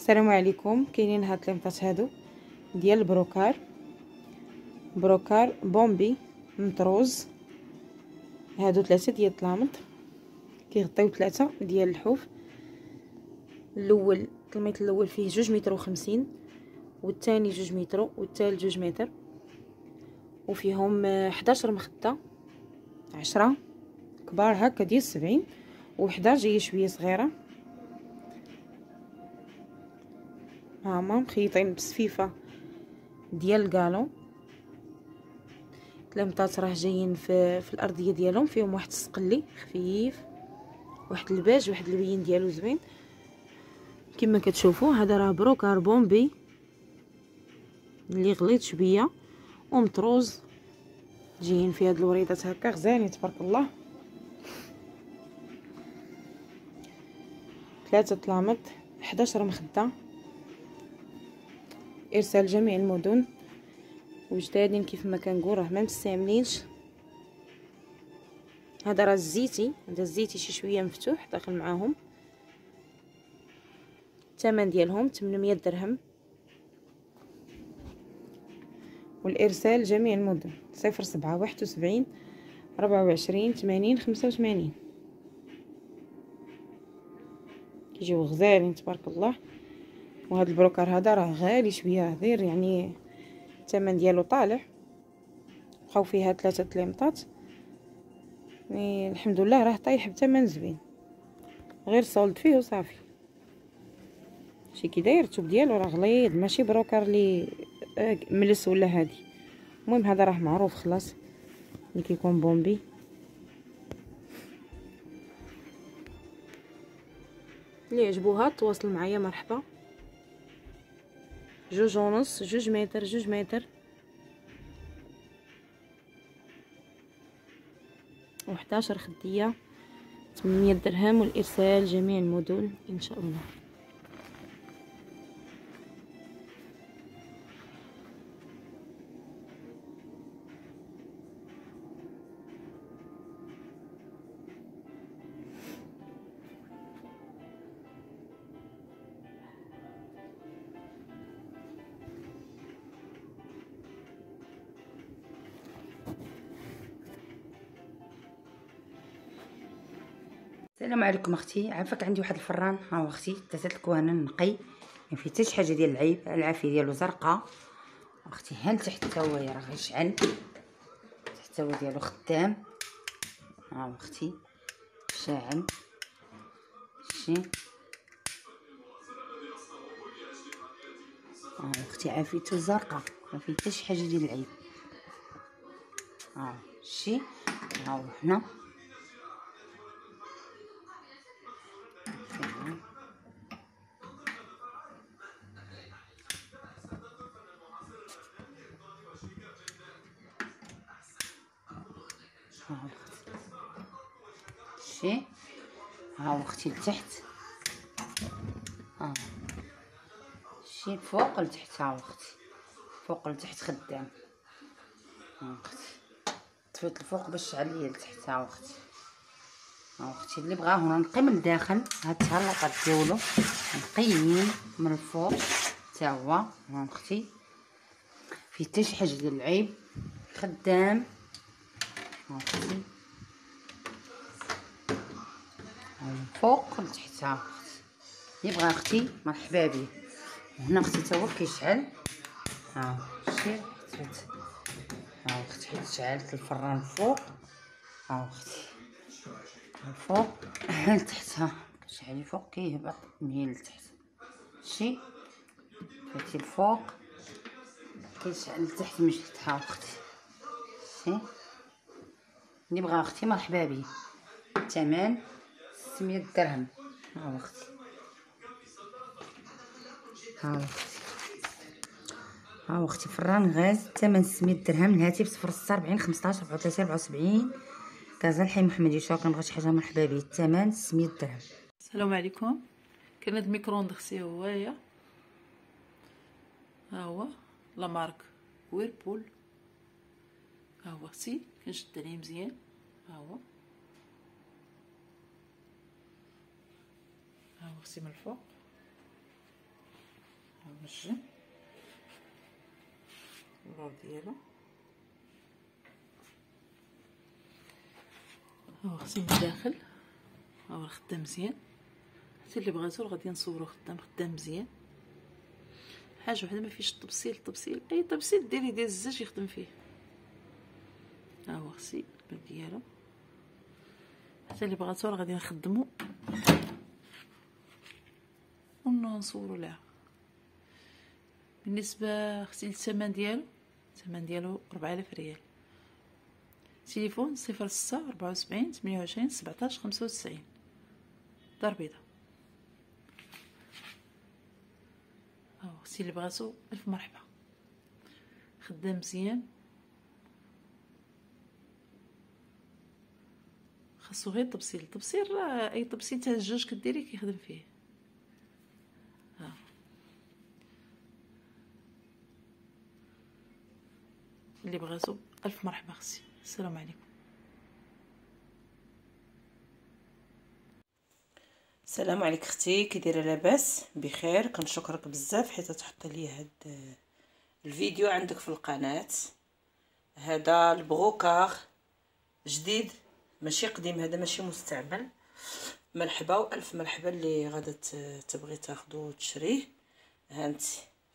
السلام عليكم. كاينين هاد الليمطات هادو ديال بروكار بومبي مطروز. هادو 3 ديال الطلامط كيغطيو 3 ديال الحوف. الاول الطلميط الاول فيه 2.50 متر، والثاني 2 متر، والثالث 2 متر، وفيهم 11 مخده، 10 كبار هكا ديال 70 وحده جايه شويه صغيره. هما مخيطين بسفيفه ديال الكالون. الليمطات راه جايين في الارضيه ديالهم، فيهم واحد السقلي خفيف، واحد الباج، واحد البين ديالو زوين كما كتشوفوا. هذا راه بروكار بومبي اللي غليظ شويه ومطروز، جايين في هاد الوريدات هكا غزالين تبارك الله. 3 طلامط، 11 مخده، ارسال جميع المدن، وجدادين كيف ما كنقول، راه ما مستعملينش. هذا راه الزيتي، هذا الزيتي شي شويه مفتوح داخل معاهم. الثمن ديالهم 800 درهم، والارسال جميع المدن 07 71 24 80 85. كيجيو غزالين تبارك الله. وهذا البروكار هذا راه غالي شويه، غير يعني الثمن ديالو طالع. بقاو فيها 3 ليمطات، يعني الحمد لله راه طايح بثمن زوين، غير صولد فيه وصافي. شي كي داير الثوب ديالو راه غليظ، ماشي بروكار لي ملس ولا هادي. المهم هذا راه معروف خلاص اللي كيكون بومبي. اللي عجبوها تواصل معايا مرحبا. 2.5 متر، 2 متر، 2 متر، و11 خديه، 800 درهم، والارسال جميع المدن ان شاء الله. السلام عليكم اختي. عافاك عندي واحد الفران، ها هو اختي تسات الكوانه نقي، ما فيه حتى شي حاجه ديال العيب. العافيه ديالو زرقاء اختي، ها لتحت حتى هو راه غيشعل، حتى هو ديالو خدام. ها هو اختي شاعل شي. ها هو اختي عافيته زرقاء، ما فيه حتى شي حاجه ديال العيب. ها هو شي، ها هو هنا ها هو شي. ها هو اختي لتحت، ها شي فوق لتحت. ها هو اختي فوق لتحت خدام. ها اختي طفيت الفوق باش شعل ليا لتحت. ها اختي، ها اختي اللي بغا هنا نقي من الداخل، هاد التهلقات ديالو نقيين من الفوق حتى هو. ها اختي فيه حتى شي حاجه ديال العيب، خدام. ها اختي ها فوق لتحت. ها اختي اللي بغا اختي مرحبا بيه. وهنا اختي تا هو كيشعل. ها شتي حيت، ها اختي حيت شعلت الفران الفوق. ها اختي الفوق لتحت، ها كتشعلي فوق كيهبط ميل لتحت. شتي فهمتي الفوق كيشعل لتحت من جهة. ها اختي شتي اللي بغا اختي مرحبا بيه. الثمن 600 درهم. ها اختي، ها اختي، ها اختي فران غاز الثمن 600 درهم. الهاتف 06 40 15 34 74 كازا الحي محمدي. شكرا. بغات شي حاجه مرحبا بيه. الثمن 600 درهم. السلام عليكم. كاين هاد الميكرووند خصي هوايا، ها هو لا مارك ويربول. ها هو خصي كنشد عليه مزيان. ها هو خصي من الفوق. ها الجن اللور ديالو. ها هو خصني من الداخل، ها هو خدام مزيان. حتى اللي بغاتو غادي نصورو خدام مزيان. حاجه وحده ما فيش التبصيل، اي تبصيل ديري ديال الزاج يخدم فيه. ها هو خصي الباب ديالو. حتى اللي بغاتو غادي نخدمو ونصورو لها. بالنسبه اختي للثمن ديالو، الثمن ديالو 4000 ريال. تليفون 06 74 28 17 95 دار بيضاء. ها هو اختي اللي بغاتو الف مرحبا. خدام مزيان، خاصو غير التبصيل راه اي تبصيل تاع الجوج كديري كيخدم فيه. ها اللي بغاتو الف مرحبا اختي. السلام عليكم. السلام عليك اختي، كي دايره؟ لاباس بخير؟ كنشكرك بزاف حيت تحط لي هاد الفيديو عندك في القناه. هذا البروكار جديد ماشي قديم، هذا ماشي مستعمل. مرحبا والف مرحبا اللي غادا تبغي تاخذو وتشريه. هانت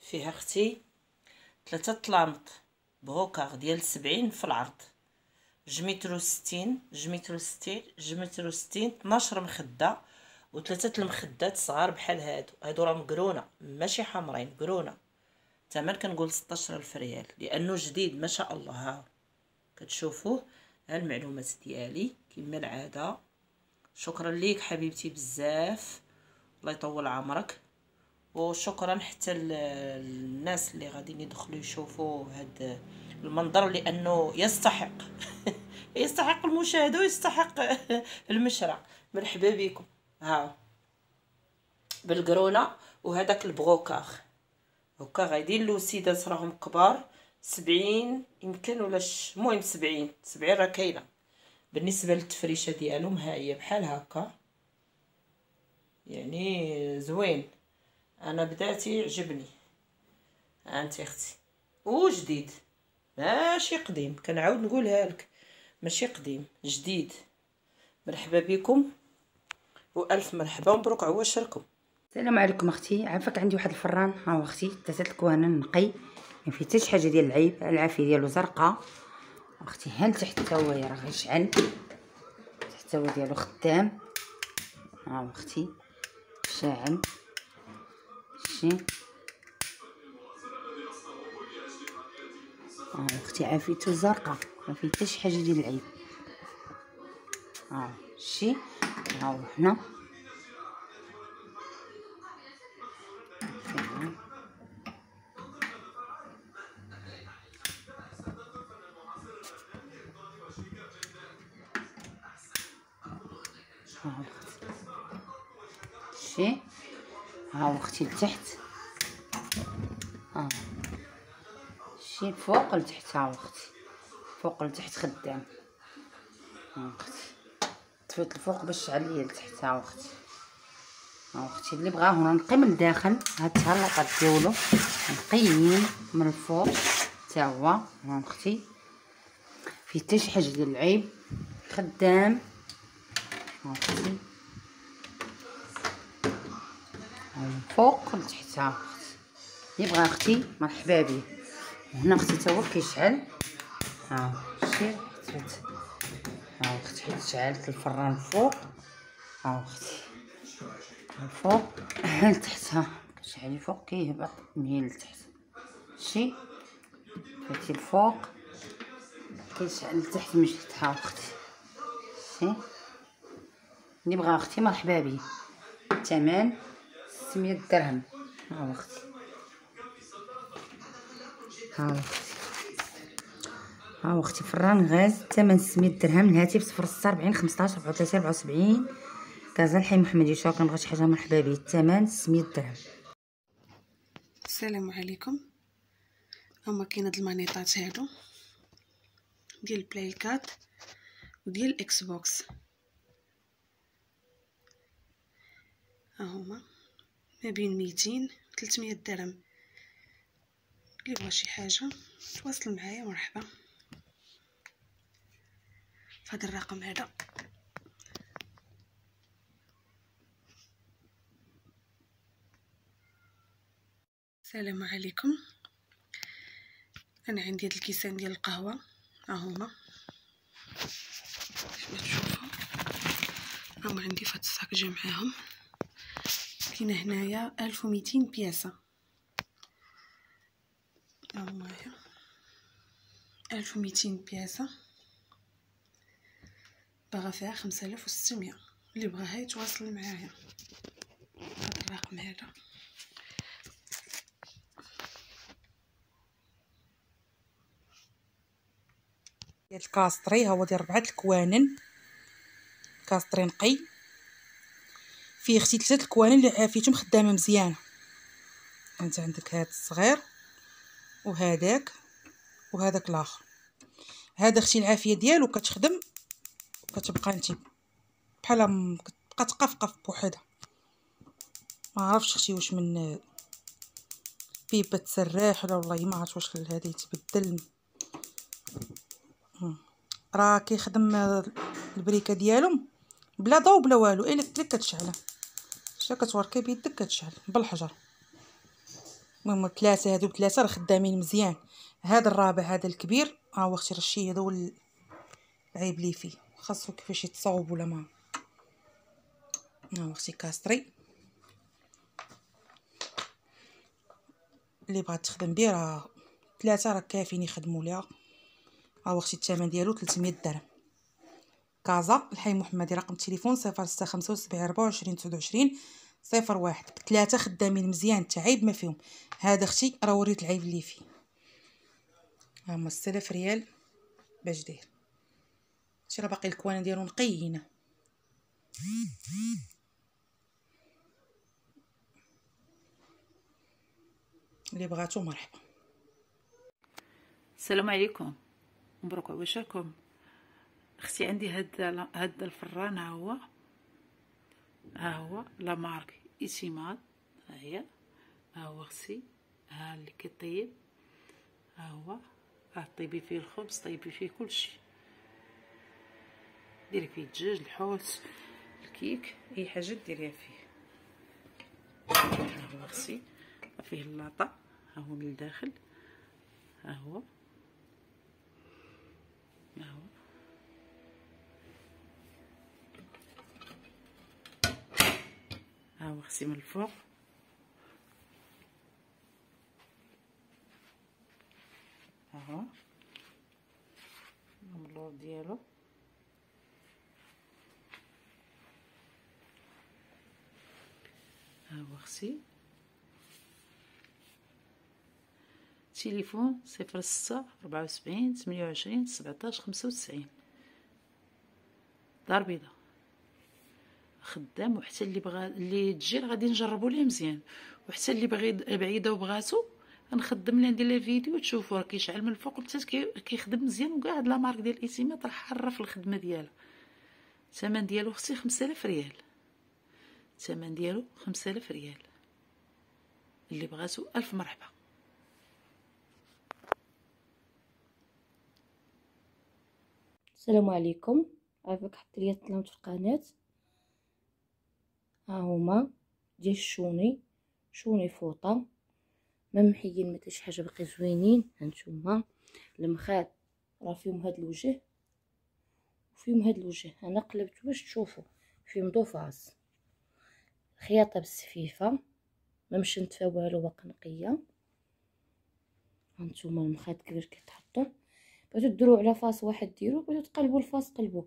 فيها اختي 3 طلامط بروكار ديال 70 في العرض، 2 متر 60 12 مخده و3 المخدات صغار بحال هادو راه مقرونه ماشي حمرين، مقرونه. الثمن كنقول 16000 ريال لانه جديد ما شاء الله. ها كتشوفوه. ها المعلومات ديالي كما العاده. شكرا ليك حبيبتي بزاف، الله يطول عمرك. وشكرا حتى الناس اللي غاديين يدخلوا يشوفوا هذا المنظر لانه يستحق يستحق المشاهده ويستحق المشرع. مرحبا بكم. ها بالقرونه وهذاك البروكار هكا غاديين الوسيدات راهم كبار 70 يمكن ولا المهم 70 راه كاينه. بالنسبه للتفريشه ديالهم ها هي بحال هكا، يعني زوين. انا بداتي عجبني. انت اختي وجديد ماشي قديم، كنعاود نقولها لك ماشي قديم، جديد. مرحبا بكم والف مرحبا ومبروك عواشركم. السلام عليكم اختي. عافاك عندي واحد الفران، ها هو اختي تاسات الكوانه نقي، ما فيه حتى شي حاجه ديال العيب. العافيه ديالو زرقاء اختي. ها لتحت حتى هو راه غيشعل، حتى هو ديالو خدام. ها هو اختي شاعل شي. ها هو اختي عافيته زرقاء ما فيه حتى شي حاجه ديال العيب. ها هو شي. ها هو هنا ها شي. ها هو اختي لتحت، ها شي فوق لتحت. ها هو اختي فوق لتحت خدام. ها اختي طفيت الفوق باش شعل ليا لتحت. ها اختي، ها اختي اللي بغاه هنا نقي من الداخل. هاد التعليقات ديالو نقيين من الفوق حتى هو. ها اختي فيه حتى شي حاجه ديال العيب، خدام. ها اختي فوق لتحت. ها اختي اللي بغا اختي مرحبا بيه. وهنا اختي تا هو كيشعل. ها شي حيت ها اختي حيت شعلت الفران الفوق. ها اختي الفوق لتحت. ها كتشعلي فوق كيهبط ميل لتحت. شي فهمتي الفوق كيشعل لتحت من جهة. ها اختي شي اللي بغا اختي مرحبا بيه. الثمن 600 درهم. ها اختي، ها اختي، ها اختي فران غاز الثمن 600 درهم. الهاتف 06 40 15 34 74 كازا الحي محمد يشاو. كنبغي شي حاجه مرحبا بيه. الثمن 600 درهم. السلام عليكم. هما كاين هاد المانيطات هادو ديال بلاي كات وديال الاكس بوكس. ها هما ما بين 200 300 درهم. اللي بغى شي حاجه تواصل معايا مرحبا في هذا الرقم هذا. السلام عليكم. انا عندي هاد الكيسان ديال القهوه، ها هما كيف ما تشوفوا، هما عندي في هاد الصاك جا معاهم. كاينه هنايا 1200 بياسه، ها هما 1200 بياسه، باغا فيها 5600. اللي بغاها يتواصل معايا هاد الرقم هذا. ديال الكاستري، ها هو ديال 4 الكوانن، كاستري نقي فيه اختي 3 الكوانن اللي عافيتهم خدامه مزيانه. انت عندك هاد الصغير وهذاك وهذاك الاخر. هذا اختي العافيه ديالو كتخدم وكتبقى انت بحال كتبقى تقفقف بوحدها. ما عرفتش اختي واش من بيبه تسراح ولا والله ما عرفت واش هذه يتبدل. راه كيخدم البريكه ديالهم بلا ضوء بلا والو، الا قلت كتشعل شتا كتوركي بيدك كتشعل بالحجر. المهم 3 هادو 3 راه خدامين مزيان. هذا الرابع هذا الكبير ها هو اختي رشي، هذا هو العيب لي فيه، خاصو كيفاش يتصاوب ولا ما. ها هو اختي كاستري اللي بغات تخدم به راه 3 راه كافيين يخدموا ليها. ها هو اختي الثمن ديالو 300 درهم. كازا الحي محمدي، رقم التليفون 0675 24 29 01. ب3 خدامين مزيان حتى عيب ما فيهم. هذا اختي راه وريت العيب اللي فيه. ها هما 6000 ريال باش داير. شي راه باقي الكوانه ديالو نقيينه. اللي بغاتو مرحبا. السلام عليكم، مبروك عواشركم. اختي عندي هاد الفران، ها هو لا مارك ايتيماد، ها هو اختي، ها اللي كيطيب، ها هو طيبي فيه الخبز، طيبي فيه كلشي، ديري فيه الدجاج، الحوت، الكيك، اي حاجه ديريها فيه. ها هو اختي فيه اللاطه، ها هو من الداخل، ها هو ها هو اختي من الفوق، ها هو اللور ديالو، ها هو اختي. تليفون 06 74 28 17 95. دار بيضاء خدام. وحتى اللي بغى اللي تجي غادي نجربوا ليه مزيان، وحتى اللي باغي بعيده وبغاتو غنخدم ليه، ندير ليه فيديو تشوفوا راه كيشعل من الفوق حتى كيخدم مزيان. وكاع هاد لا مارك ديال ايتيماد راه حاره في الخدمه ديالها. الثمن ديالو اختي 5000 ريال، الثمن ديالو 5000 ريال. اللي بغاتو الف مرحبا. السلام عليكم. عافاك حط لي الطلامط في القناه. ها هما ديال شوني فوطه ما محيين ما شي حاجه، باقي زوينين. هانتوما المخاد راه فيهم هاد الوجه وفيهم هاد الوجه، انا قلبت باش تشوفوا فيهم ضفاص. الخياطه بالسفيفه ما مشنتفه والو، باقا نقيه. هانتوما المخاد كبير كتحطوا، بغيتو ديروا على فاس واحد ديروا، بغيتو تقلبوا الفاس قلبوا.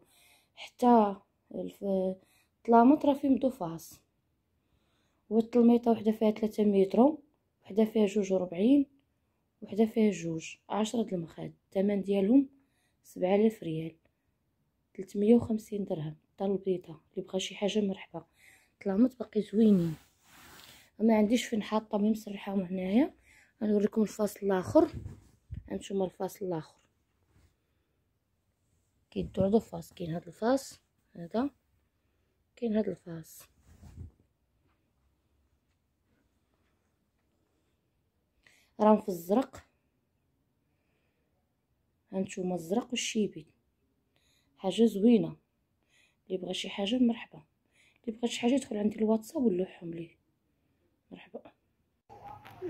حتى الطلامط راه فيهم ضفاص. والتلميطه وحده فيها 3 متر، وحده فيها 2.40، وحده فيها 10 د المخاد. الثمن ديالهم 7000 ريال، 350 درهم. طال البيضه اللي بغى شي حاجه مرحبا. طلامط باقي زوينين، ما عنديش فين حاطه مي مسرحاهم هنايا. غنوريكم الفاصل الاخر. هانتوما الفاصل الاخر كيدو عندو فاس. كاين هاد الفاس هذا، كاين هاد الفاس. راهم في الزرق، هانتوما الزرق والشيبي، حاجه زوينه. اللي بغى شي حاجه مرحبا، اللي بغى شي حاجه يدخل عندي الواتساب ونلوحهم ليه. مرحبا.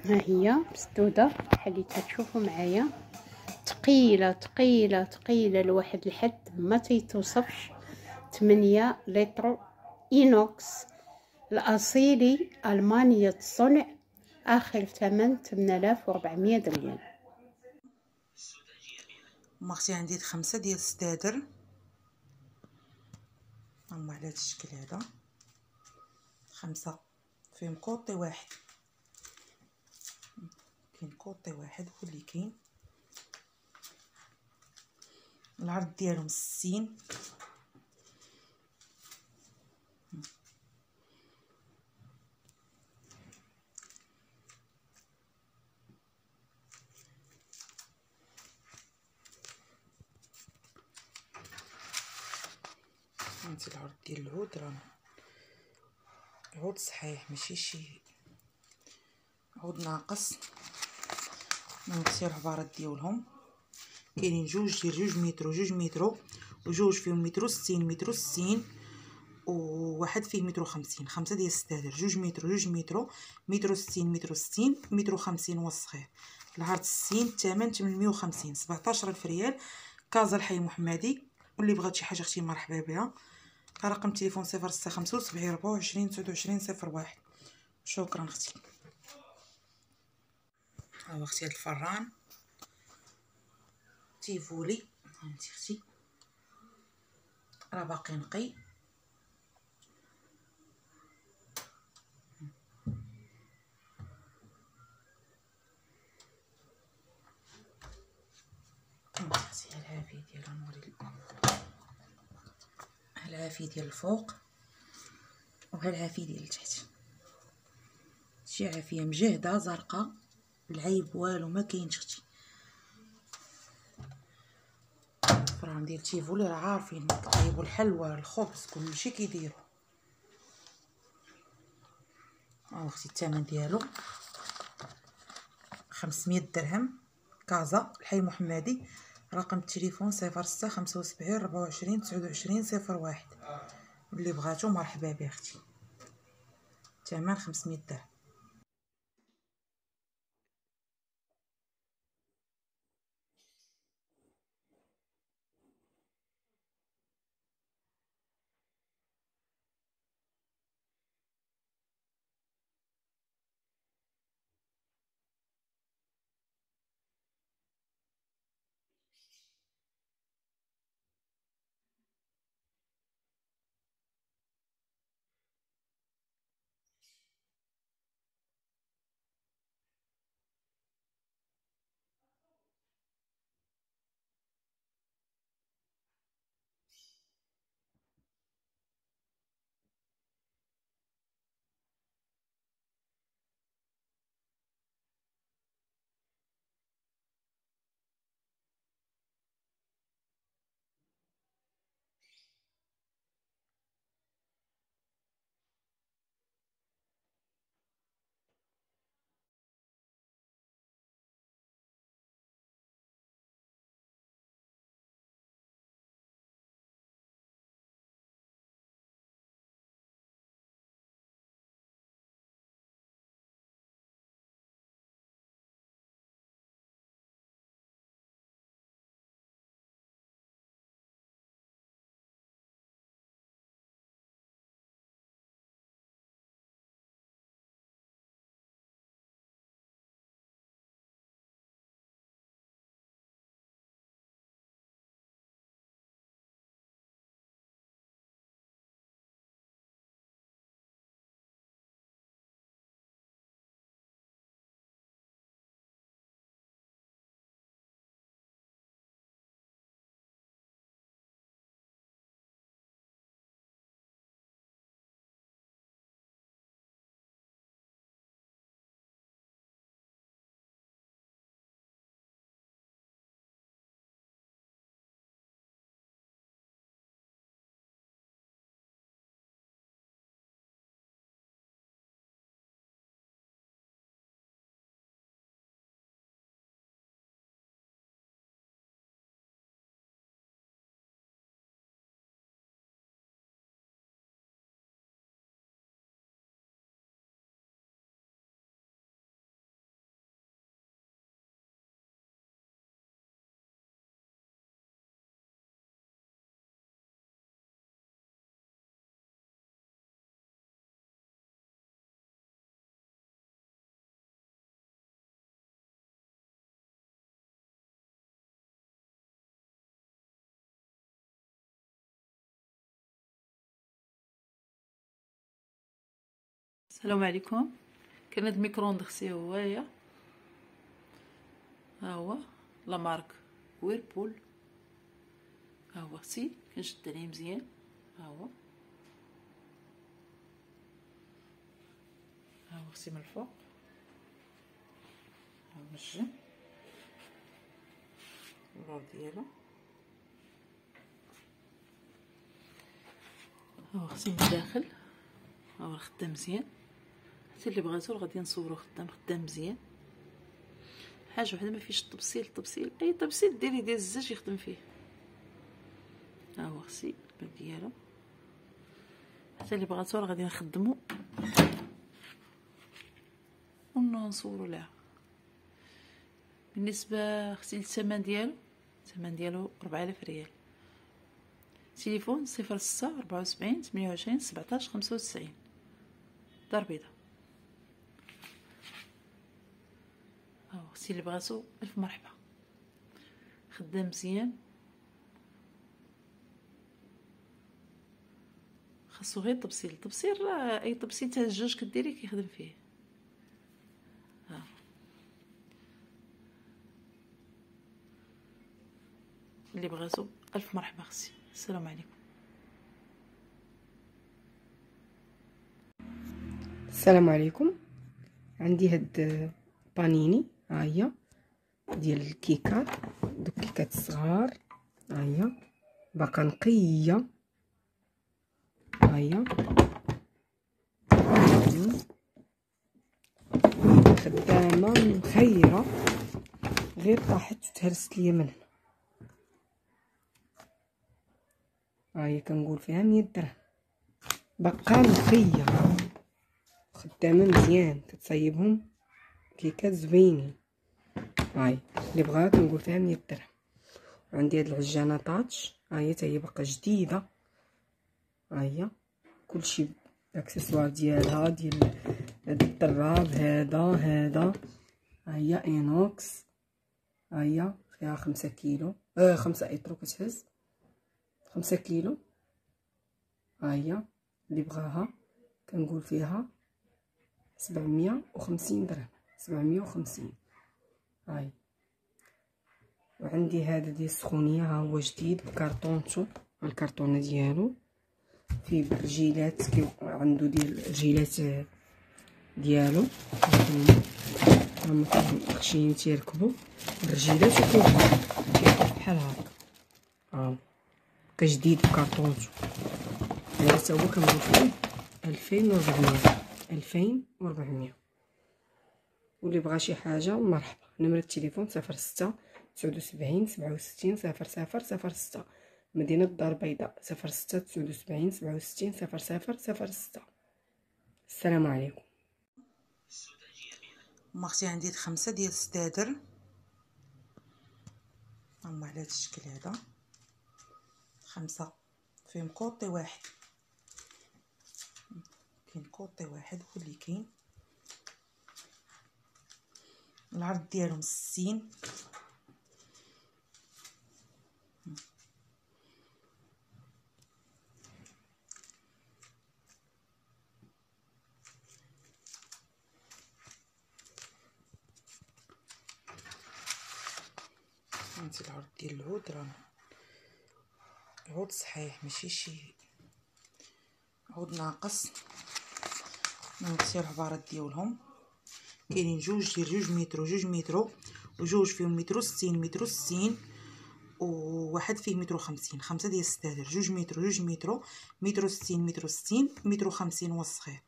ها هي مسدوده حليتها، تشوفوا معايا ثقيله ثقيله ثقيله لواحد الحد ما تيتوصفش. 8 لتر اينوكس الاصيلي، المانية الصنع، اخر ثمن 8400 ريال. اختي عندي 5 ديال السدادر، هما على هاد الشكل هذا، 5 فيهم كوطي واحد، كاين كوطي واحد هو اللي كاين. العرض ديالهم 60. هانتي العرض ديال العود، راه عود صحيح ماشي شي عود ناقص. هانتي العبارات ديالهم كاينين جوج ديال 2 متر و2 متر، وجوج فيهم متر وستين متر وستين، وواحد فيه متر وخمسين. 5 ديال السدادر، 2 متر و2 متر، متر وستين متر وستين، متر وخمسين هو الصغير. العرض 60، الثمن 850، 17,000 ريال. كازا الحي محمدي. واللي بغات شي حاجه اختي مرحبا بها. رقم التليفون 0675 24 29 01. شكرا اختي. ها هو اختي هاد الفران تيفولي، هانتي اختي راه باقي نقي. هانتي العافية ديالها نوري العافية ديال الفوق وهالعافية ديال التحت. شي عافية مجهدة زرقاء، العيب والو ما كاينش اختي. الفران ديال تيفولي راه عارفين كيطيبوا الحلوى الخبز كلشي كيديروا. ها اختي الثمن ديالو 500 درهم. كازا الحي محمدي. رقم التليفون 0675 24 29 01. اللي بغاتو مرحبا بها اختي. ثمن 500 درهم. السلام عليكم. كان هاد الميكرووند خصي هوايا، ها هو لا مارك ويربول، ها هو خصي كنشد عليه مزيان، ها هو خصي من الفوق، ها هو من الجنب اللور ديالو، ها هو خصي من الداخل، ها هو خدام مزيان. حتى اللي بغاتو غادي نصورو خدام مزيان. حاجه وحده ما فيش التبصيل، اي تبصيل ديري ديال الزاج يخدم فيه. ها هو خصي الباب ديالو، حتى اللي بغاتو غادي نخدمو ونصورو لها. بالنسبه خصي الثمن ديالو 4000 ريال. تليفون 06 74 28 17 95، دار بيضاء. ها هو خصي اللي بغاتو الف مرحبا. خدام مزيان، خاصو غير التبصيل راه اي تبصيل تاع الجوج كديري كيخدم فيه. ها اللي بغاتو الف مرحبا خصي. السلام عليكم. السلام عليكم. عندي هاد بانيني، ها هي ديال الكيكات، دوك الكيكات الصغار، ها هي باقا نقيه، ها هي خدامه مخيره، غير طاحت وتهرست ليا من هنا. ها هي كنقول فيها 100 درهم، باقا نقيه، خدامه مزيان، كتصايبهم كيكات زوينين. هاي اللي بغا كنقول فيها 100 درهم. عندي هاد العجانه طاتش، ها هي حتى هي باقا جديده، ها هي كلشي الاكسسوار ديالها، ديال هاد الدراب هذا ها هي اينوكس، ها هي فيها 5 كيلو 5 ايطرو كتهز 5 كيلو. ها هي اللي بغاها كنقول فيها 750 درهم، 750. هاي وعندي هذا ديال السخونيه، ها هو جديد بكارطونتو، الكرتونه ديالو فيه بالرجيلات، عنده ديال الرجيلات ديالو، هما خشيين تيركبوا الرجيلات وكيوقف بحال هكا. ها كجديد بكارطونتو. هذا حتى هو كنقول فيه 2400. واللي بغى شي حاجه مرحبا. نمرة التليفون 06 79 67 0006، مدينة الدار البيضاء 06 79 67 0006. السلام عليكم. اختي عندي 5 ديال السدادر، هما على هذا الشكل هذا، 5 فيهم كوطي واحد، كاين كوطي واحد هو اللي كاين. العرض ديالهم 60. عندي العرض ديال العود، راه عود صحيح ماشي شي عود ناقص. نغسل العبارات ديالهم، كاينين جوج ديال 2 متر و2 متر، وجوج فيهم 160 وواحد فيه 150. 5 ديال السدادر، 2 متر و2 متر، 160 150 هو الصغير.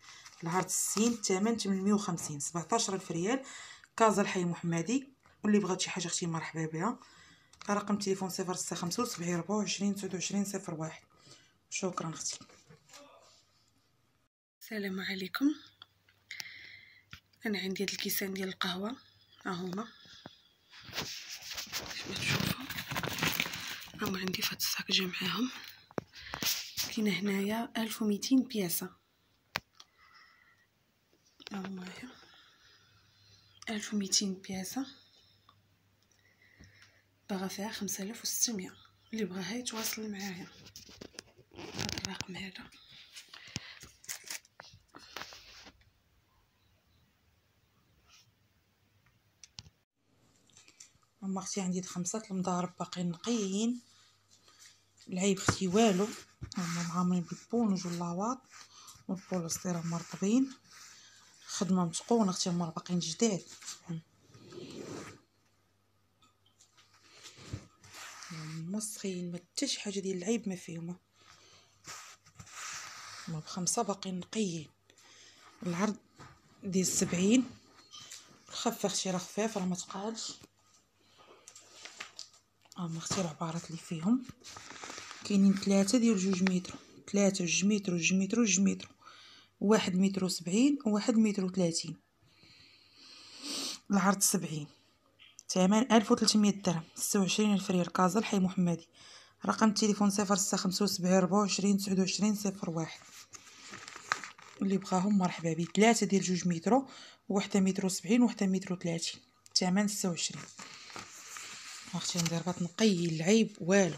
العرض 60، الثمن 850، 17000 ريال. كازا الحي المحمدي. واللي بغات شي حاجه اختي مرحبا بها. رقم التليفون 0675 24 29 01. شكرا اختي. السلام عليكم. انا عندي هاد الكيسان ديال القهوه، ها هما كما تشوفوا، هما عندي في هاد الصاك جا معاهم. كاينه هنايا 1200 بياسه، ها هما 1200 بياسه، باغا فيها 5600. اللي بغاها يتواصل معايا هاد الرقم هذا. اما اختي عندي 5 المضارب باقيين نقيين. العيب اختي والو، هما معامرين بالبونج واللاواط والبوليستير مرطبين. خدمه متقونه اختي، هما باقيين جداد. مسخين ما حتى شي حاجه ديال العيب ما فيهم. هما ب5 باقيين نقيين. العرض ديال 70. الخفه اختي راه خفاف راه ما تقالش. هما اختي العبارات اللي فيهم كاينين 3 ديال 2 متر، 3 2 متر 2 متر 2 متر، 1 متر و70 و1 متر و30. العرض 70. ثمن 1300 درهم. 26 الفريال كازا الحي محمدي. رقم التليفون 0675 24 29 01. اللي بغاهم مرحبا به. 3 ديال 2 متر، 1 متر و70 و1 متر و30. ثمن 26. اختي ندير باط نقي العيب والو.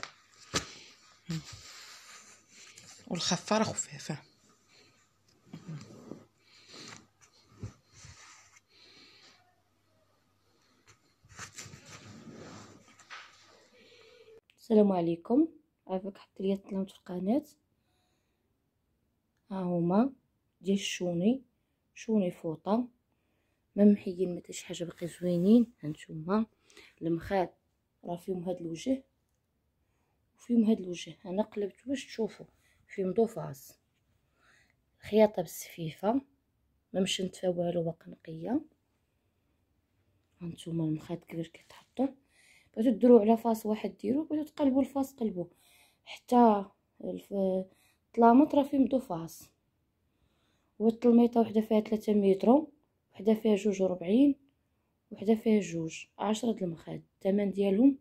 والخفه راه خفافه. السلام عليكم. عافاك حط لي الطلام في القناه. ها هما ديال شوني فوطه ما محيين ما حتى شي حاجه، باقي زوينين. هانتوما المخاد راه فيهم هاد الوجه وفيهم هاد الوجه. انا قلبت باش تشوفوا فيهم ضفاص. خياطه بالسفيفه ما مشنتفه والو، باقا نقيه. هانتوما المخاد كبير كيتحطوا. بغيتو ديروا على فاس واحد ديروا، بغيتو تقلبوا الفاس قلبوا. حتى الطلامط راه فيهم ضفاص. والطلميطه وحده فيها 3 متر، وحده فيها 2.40، وحده فيها 2. 10 د المخاد. الثمن ديالهم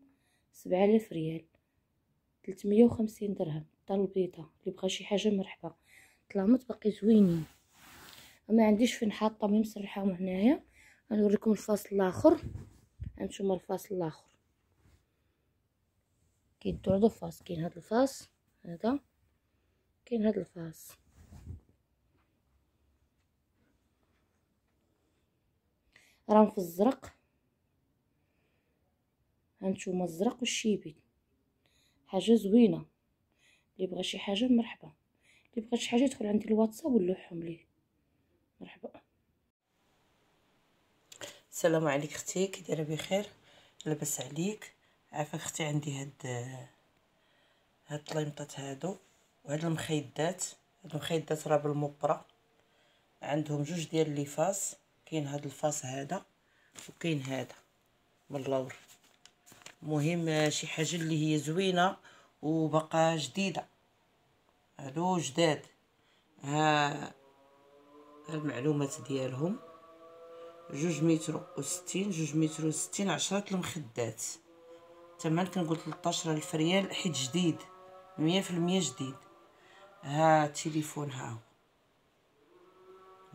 7000 ريال، 350 درهم. طال البيضه اللي بغى شي حاجه مرحبا. طلامط باقي زوينين. ما عنديش فين حاطه مي مسرحاهم هنايا. غنوريكم الفاصل الاخر. هانتوما الفاصل الاخر كيدو على الفاس. كاين هاد الفاس هذا، كاين هاد الفاس. راهم في الزرق. هانتوما الزرق والشيبي. حاجه زوينه. اللي بغى شي حاجه مرحبا. اللي بغى شي حاجه يدخل عندي الواتساب ونلوحهم ليه. مرحبا. السلام عليك اختي، كي دايره؟ بخير؟ لاباس عليك؟ عافاك اختي. عندي هاد الطليمطات هادو وهاد المخيدات. هاد المخيدات راه بالمبره. عندهم 2 ديال لي فاس. كاين هاد الفاس هذا وكاين هذا باللور. مهم شي حاجه اللي هي زوينه وبقى جديده. هادو جداد. ها المعلومات ديالهم: 2 متر و60، 2 متر و60، 10 المخدات. الثمن كنقول 13,000 ريال حيت جديد 100% جديد. ها التليفون ها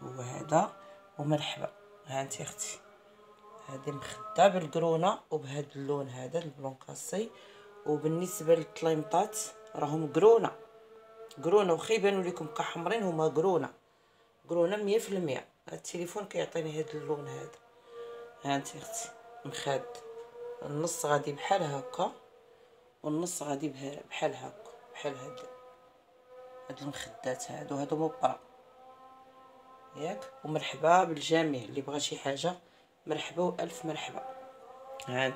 هو هذا. ومرحبا. ها انت اختي، هذه مخده بالقرونه وبهذا اللون هذا البلون كاسي. وبالنسبه للطليمطات راهم قرونه واخا يبانوا لكم كحمرين، هما قرونه 100%. هذا التليفون كيعطيني هذا اللون هذا. ها انت اختي مخاد. النص غادي بحال هكا والنص غادي بحال هكا، بحال هاد المخدات هادو مبرة ياك. ومرحبا بالجميع اللي بغى شي حاجه. مرحبا والف مرحبا. ها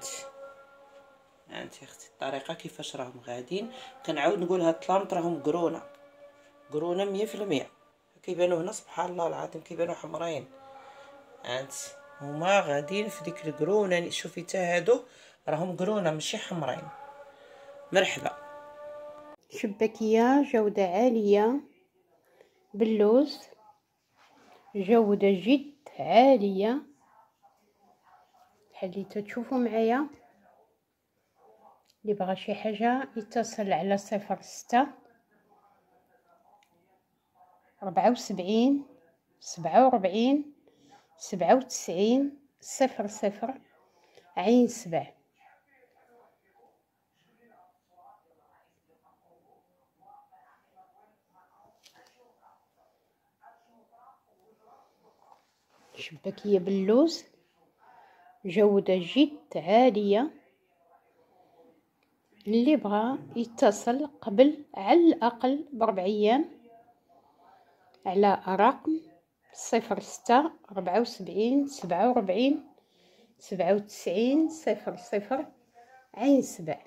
انت اختي الطريقه كيفاش راهم غاديين. كنعاود نقول هاد الطلامط راهم قرونه 100%. كيبانوا هنا سبحان الله العظيم كيبانوا حمرين. ها انت هما غاديين في ديك القرونه. شوفي حتى هادو راهم قرونه ماشي حمرين. مرحبا. شباكية جودة عالية باللوز، جودة جد عالية. حليتو تشوفوا معايا. اللي بغى شي حاجة يتصل على 06 74 47 97 00 عين 7. شباكية باللوز، جودة جد عالية. اللي بغى يتصل قبل على الأقل ب4 أيام على رقم 06 74 47 97 00 عين 7.